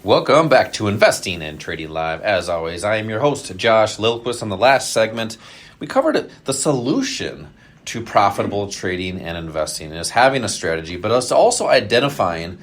Welcome back to Investing and Trading Live. As always, I am your host, Josh Lilquist. On the last segment, we covered the solution to profitable trading and investing is having a strategy, but it's also identifying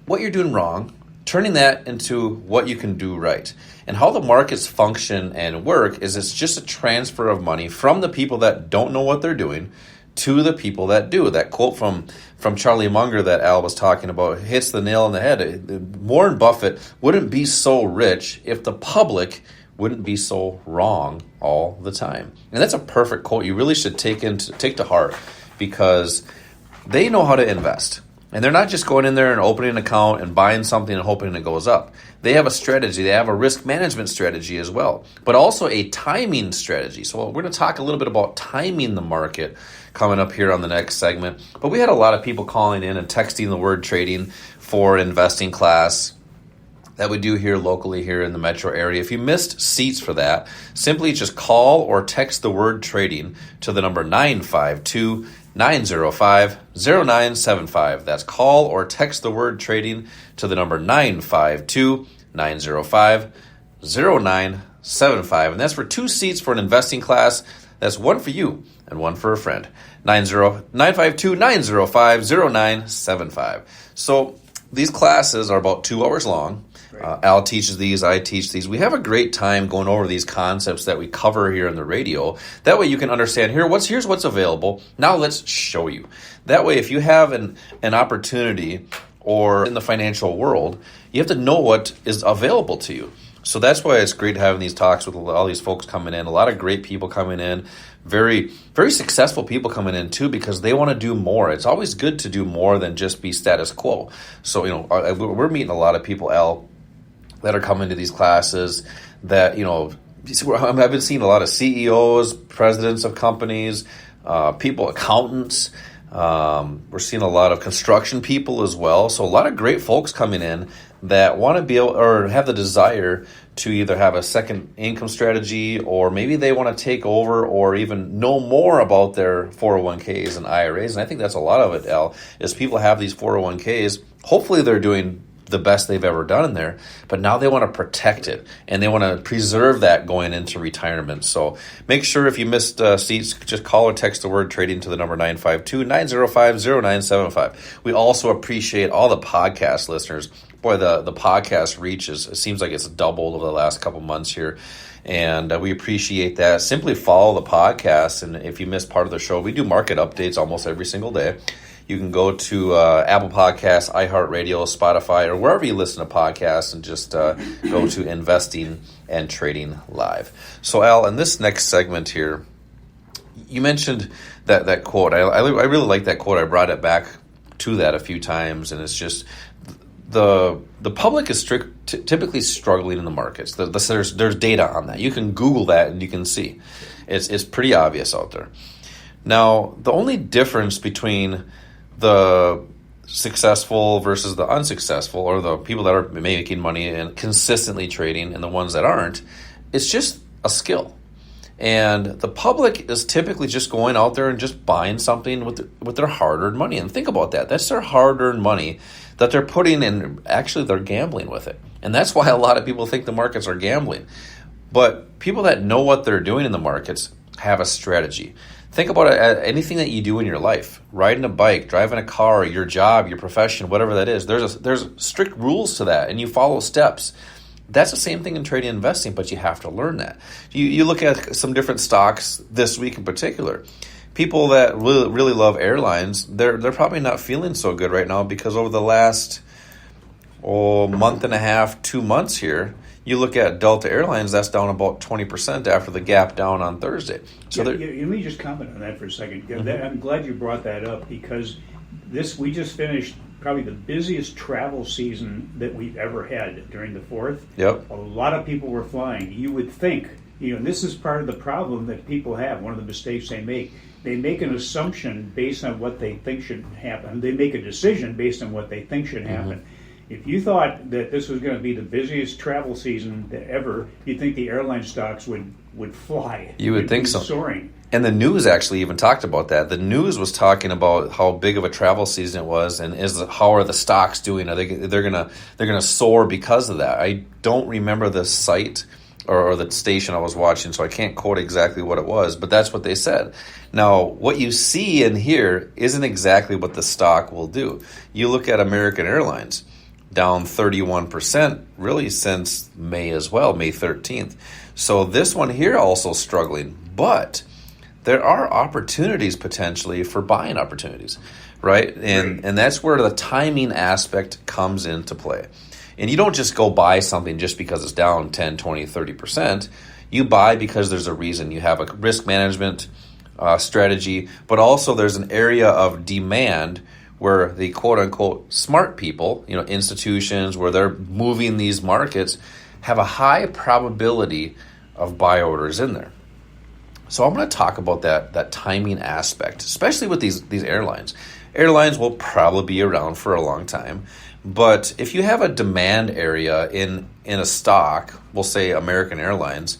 what you're doing wrong, turning that into what you can do right. And how the markets function and work is it's just a transfer of money from the people that don't know what they're doing to the people that do. That quote from Charlie Munger that Al was talking about hits the nail on the head. Warren Buffett wouldn't be so rich if the public wouldn't be so wrong all the time. And that's a perfect quote you really should take to heart, because they know how to invest. And they're not just going in there and opening an account and buying something and hoping it goes up. They have a strategy. They have a risk management strategy as well, but also a timing strategy. So we're going to talk a little bit about timing the market coming up here on the next segment. But we had a lot of people calling in and texting the word trading for investing class that we do here locally here in the metro area. If you missed seats for that, simply just call or text the word trading to the number 952-905-0975. That's call or text the word trading to the number 952-905-0975. And that's for 2 seats for an investing class. That's one for you and one for a friend. 952-905-0975. So these classes are about 2 hours long. Al teaches these, I teach these. We have a great time going over these concepts that we cover here on the radio. That way you can understand here's what's available. Now let's show you. That way if you have an opportunity or in the financial world, you have to know what is available to you. So that's why it's great having these talks with all these folks coming in. A lot of great people coming in, very, very successful people coming in too, because they want to do more. It's always good to do more than just be status quo. So, we're meeting a lot of people, Al, that are coming to these classes that, I've been seeing a lot of CEOs, presidents of companies, people, accountants. We're seeing a lot of construction people as well. So a lot of great folks coming in that want to be able or have the desire to either have a second income strategy, or maybe they want to take over or even know more about their 401ks and IRAs. And I think that's a lot of it, Al, is people have these 401ks. Hopefully they're doing the best they've ever done in there, but now they want to protect it and they want to preserve that going into retirement. So make sure if you missed seats, just call or text the word trading to the number 952-905-0975. We also appreciate all the podcast listeners. Boy, the podcast reach it seems like it's doubled over the last couple months here. And we appreciate that. Simply follow the podcast. And if you missed part of the show, we do market updates almost every single day. You can go to Apple Podcasts, iHeartRadio, Spotify, or wherever you listen to podcasts, and just go to Investing and Trading Live. So, Al, in this next segment here, you mentioned that quote. I really like that quote. I brought it back to that a few times, and it's just the public is typically struggling in the markets. There's data on that. You can Google that, and you can see. It's pretty obvious out there. Now, the only difference between the successful versus the unsuccessful, or the people that are making money and consistently trading and the ones that aren't, it's just a skill. And the public is typically just going out there and just buying something with their hard-earned money. And think about that. That's their hard-earned money that they're putting in. Actually, they're gambling with it. And that's why a lot of people think the markets are gambling. But people that know what they're doing in the markets have a strategy. Think about anything that you do in your life, riding a bike, driving a car, your job, your profession, whatever that is. There's strict rules to that, and you follow steps. That's the same thing in trading and investing, but you have to learn that. You look at some different stocks this week in particular. People that really love airlines, they're probably not feeling so good right now, because over the last month and a half, 2 months here, you look at Delta Airlines, that's down about 20% after the gap down on Thursday. So let me just comment on that for a second. Mm-hmm. I'm glad you brought that up, because we just finished probably the busiest travel season that we've ever had during the 4th. Yep. A lot of people were flying. You would think, and this is part of the problem that people have, one of the mistakes they make. They make an assumption based on what they think should happen. They make a decision based on what they think should happen. Mm-hmm. If you thought that this was going to be the busiest travel season ever, you'd think the airline stocks would fly. You would think so. Soaring. And the news actually even talked about that. The news was talking about how big of a travel season it was, and how are the stocks doing? Are they're gonna soar because of that? I don't remember the site or the station I was watching, so I can't quote exactly what it was, but that's what they said. Now, what you see and hear isn't exactly what the stock will do. You look at American Airlines, down 31% really since May as well, May 13th. So this one here also struggling, but there are opportunities potentially for buying opportunities, right? And that's where the timing aspect comes into play. And you don't just go buy something just because it's down 10, 20, 30%. You buy because there's a reason. You have a risk management strategy, but also there's an area of demand where the quote-unquote smart people, institutions where they're moving these markets, have a high probability of buy orders in there. So I'm going to talk about that timing aspect, especially with these airlines. Airlines will probably be around for a long time, but if you have a demand area in a stock, we'll say American Airlines,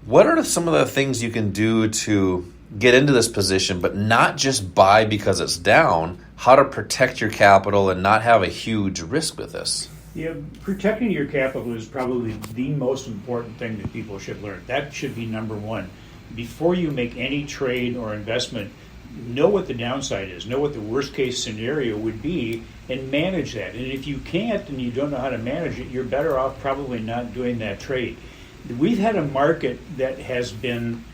what are some of the things you can do to get into this position, but not just buy because it's down, how to protect your capital and not have a huge risk with this? Yeah, protecting your capital is probably the most important thing that people should learn. That should be number one. Before you make any trade or investment, know what the downside is, know what the worst case scenario would be, and manage that. And if you can't and you don't know how to manage it, you're better off probably not doing that trade. We've had a market that has been,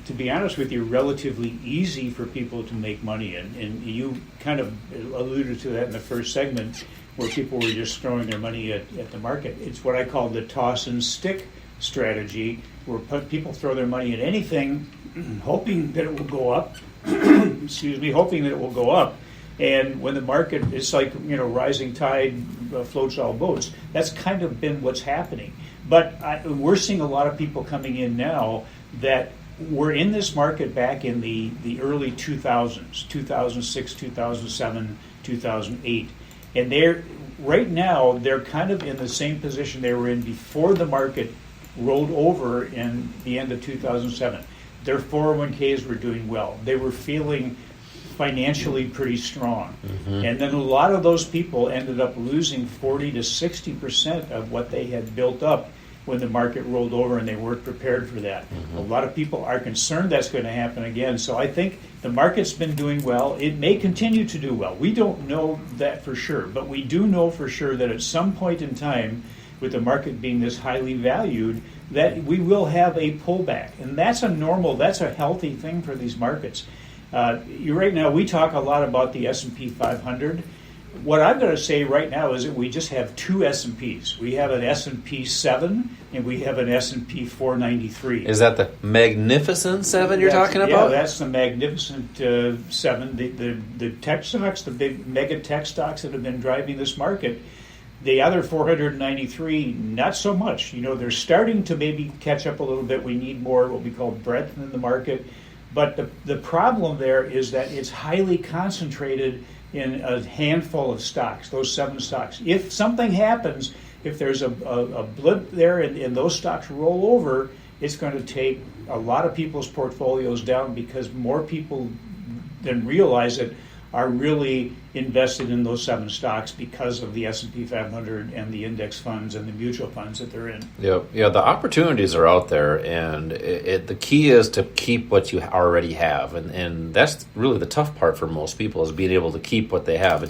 to be honest with you, relatively easy for people to make money in. And you kind of alluded to that in the first segment, where people were just throwing their money at the market. It's what I call the toss and stick strategy, where people throw their money at anything, hoping that it will go up. Hoping that it will go up. And when the market is like, rising tide floats all boats, that's kind of been what's happening. But we're seeing a lot of people coming in now that were in this market back in the early 2000s, 2006, 2007, 2008. And right now, they're kind of in the same position they were in before the market rolled over in the end of 2007. Their 401ks were doing well. They were feeling financially pretty strong. Mm-hmm. And then a lot of those people ended up losing 40 to 60% of what they had built up when the market rolled over, and they weren't prepared for that. Mm-hmm. A lot of people are concerned that's going to happen again. So I think the market's been doing well. It may continue to do well. We don't know that for sure, but we do know for sure that at some point in time, with the market being this highly valued, that we will have a pullback. And that's a healthy thing for these markets. Right now, we talk a lot about the S&P 500. What I'm going to say right now is that we just have two S&Ps. We have an S&P 7 and we have an S&P 493. Is that the Magnificent 7 you're talking about? Yeah, that's the Magnificent 7. The tech stocks, the big mega tech stocks that have been driving this market. The other 493, not so much. They're starting to maybe catch up a little bit. We need more what we call breadth in the market. But the problem there is that it's highly concentrated in a handful of stocks, those 7 stocks. If something happens, if there's a blip there and those stocks roll over, it's going to take a lot of people's portfolios down, because more people than realize it are really invested in those 7 stocks because of the S&P 500 and the index funds and the mutual funds that they're in. Yeah, the opportunities are out there, and the key is to keep what you already have, and that's really the tough part for most people, is being able to keep what they have.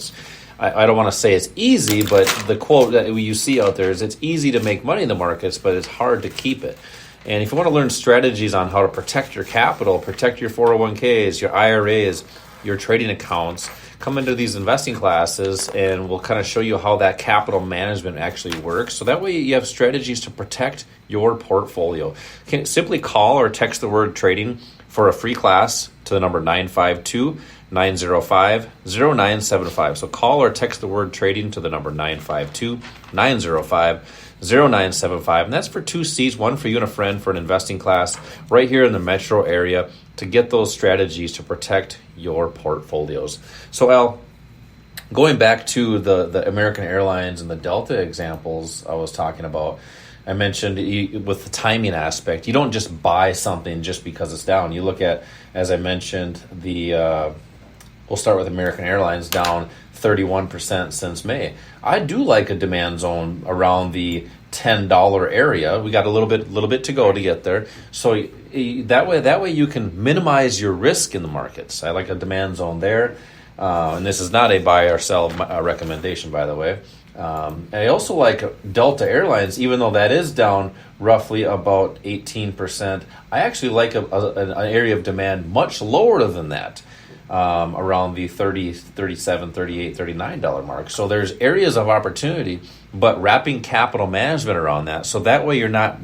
I don't want to say it's easy, but the quote that you see out there is it's easy to make money in the markets, but it's hard to keep it. And if you want to learn strategies on how to protect your capital, protect your 401ks, your IRAs, your trading accounts, come into these investing classes, and we'll kind of show you how that capital management actually works. So that way you have strategies to protect your portfolio. You can simply call or text the word trading for a free class to the number 952-905-0975. So call or text the word trading to the number 952-905-0975. And that's for 2 seats, one for you and a friend, for an investing class right here in the metro area, to get those strategies to protect your portfolios. So Al, Going back to the American Airlines and the Delta examples I was talking about, I mentioned with the timing aspect, you don't just buy something just because it's down. You look at, as I mentioned, we'll start with American Airlines, down 31% since May. I do like a demand zone around the $10 area. We got a little bit to go to get there. So that way you can minimize your risk in the markets. I like a demand zone there. And this is not a buy or sell recommendation, by the way. And I also like Delta Airlines, even though that is down roughly about 18%. I actually like an area of demand much lower than that, around the $30, $37, $38, $39 mark. So there's areas of opportunity, but wrapping capital management around that, so that way you're not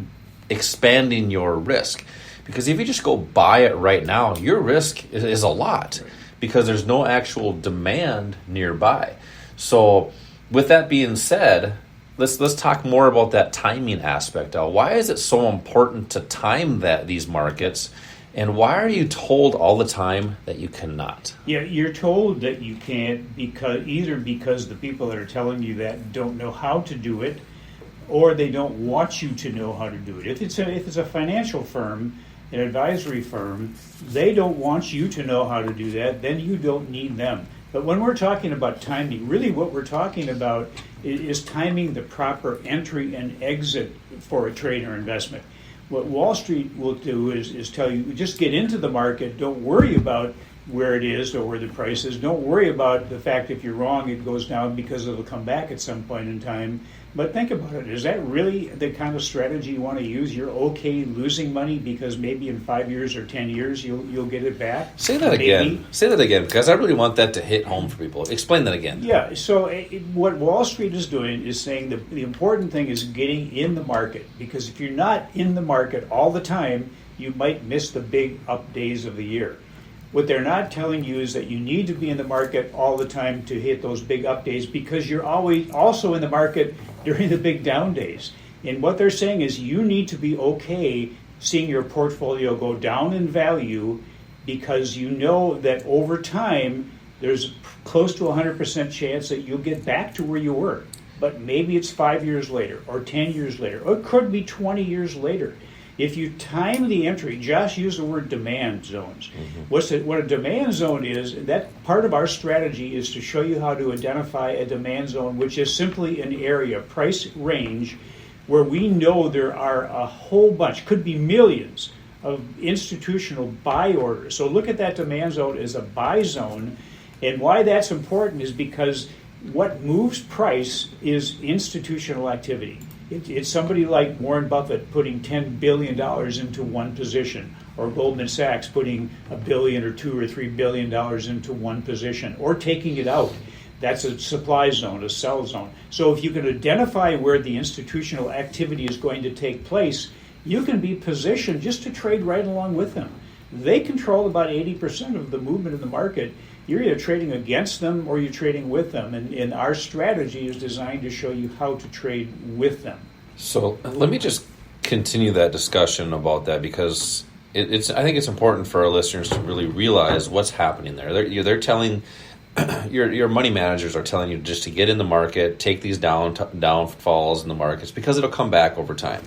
expanding your risk. Because if you just go buy it right now, your risk is a lot, because there's no actual demand nearby. So with that being said, let's talk more about that timing aspect. Why is it so important to time these markets, and why are you told all the time that you cannot? Yeah, you're told that you can't because the people that are telling you that don't know how to do it, or they don't want you to know how to do it. If it's a financial firm, an advisory firm, they don't want you to know how to do that, then you don't need them. But when we're talking about timing, really what we're talking about is timing the proper entry and exit for a trade or investment. What Wall Street will do is tell you, just get into the market, don't worry about where it is or where the price is, don't worry about the fact if you're wrong it goes down, because it'll come back at some point in time. But think about it, is that really the kind of strategy you want to use? You're okay losing money because maybe in 5 years or 10 years you'll get it back? Say that again. Say that again, because I really want that to hit home for people. Explain that again. Yeah, so what Wall Street is doing is saying the important thing is getting in the market, because if you're not in the market all the time, you might miss the big up days of the year. What they're not telling you is that you need to be in the market all the time to hit those big up days, because you're always also in the market during the big down days. And what they're saying is you need to be okay seeing your portfolio go down in value, because you know that over time there's close to 100% chance that you'll get back to where you were. But maybe it's 5 years later or 10 years later, or it could be 20 years later. If you time the entry, Josh used the word demand zones. Mm-hmm. What a demand zone is, that part of our strategy is to show you how to identify a demand zone, which is simply an area, price range, where we know there are a whole bunch, could be millions, of institutional buy orders. So look at that demand zone as a buy zone. And why that's important is because what moves price is institutional activity. It's somebody like Warren Buffett putting $10 billion into one position, or Goldman Sachs putting $1 billion or $2 or $3 billion into one position, or taking it out. That's a supply zone, a sell zone. So if you can identify where the institutional activity is going to take place, you can be positioned just to trade right along with them. They control about 80% of the movement in the market. You're either trading against them or you're trading with them. And our strategy is designed to show you how to trade with them. So let me just continue that discussion about that, because I think it's important for our listeners to really realize what's happening there. They're telling your money managers are telling you just to get in the market, take these downfalls in the markets, because it'll come back over time.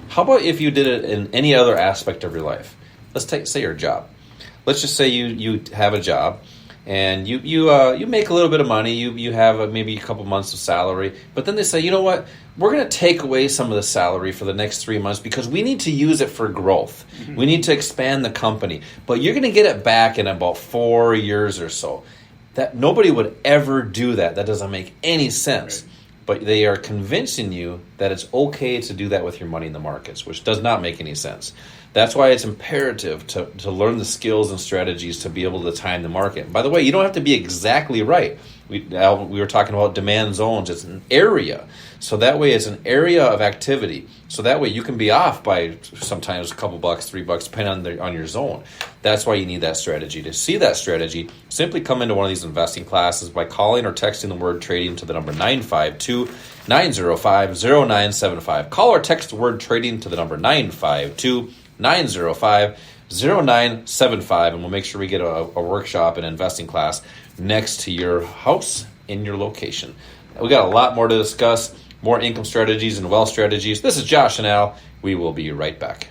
How about if you did it in any other aspect of your life? Let's say your job. Let's just say you have a job, and you make a little bit of money. You have maybe a couple months of salary, but then they say, you know what? We're going to take away some of the salary for the next 3 months because we need to use it for growth. Mm-hmm. We need to expand the company, but you're going to get it back in about 4 years or so. That nobody would ever do that. That doesn't make any sense. Right. But they are convincing you that it's okay to do that with your money in the markets, which does not make any sense. That's why it's imperative to learn the skills and strategies to be able to time the market. And by the way, you don't have to be exactly right. We were talking about demand zones. It's an area. So that way it's an area of activity. So that way you can be off by sometimes a couple bucks, $3, depending on your zone. That's why you need that strategy. To see that strategy, simply come into one of these investing classes by calling or texting the word trading to the number 952-905-0975. Call or text the word trading to the number 952-905-0975, and we'll make sure we get a workshop and investing class next to your house in your location. We got a lot more to discuss, more income strategies and wealth strategies. This is Josh and Al. We will be right back.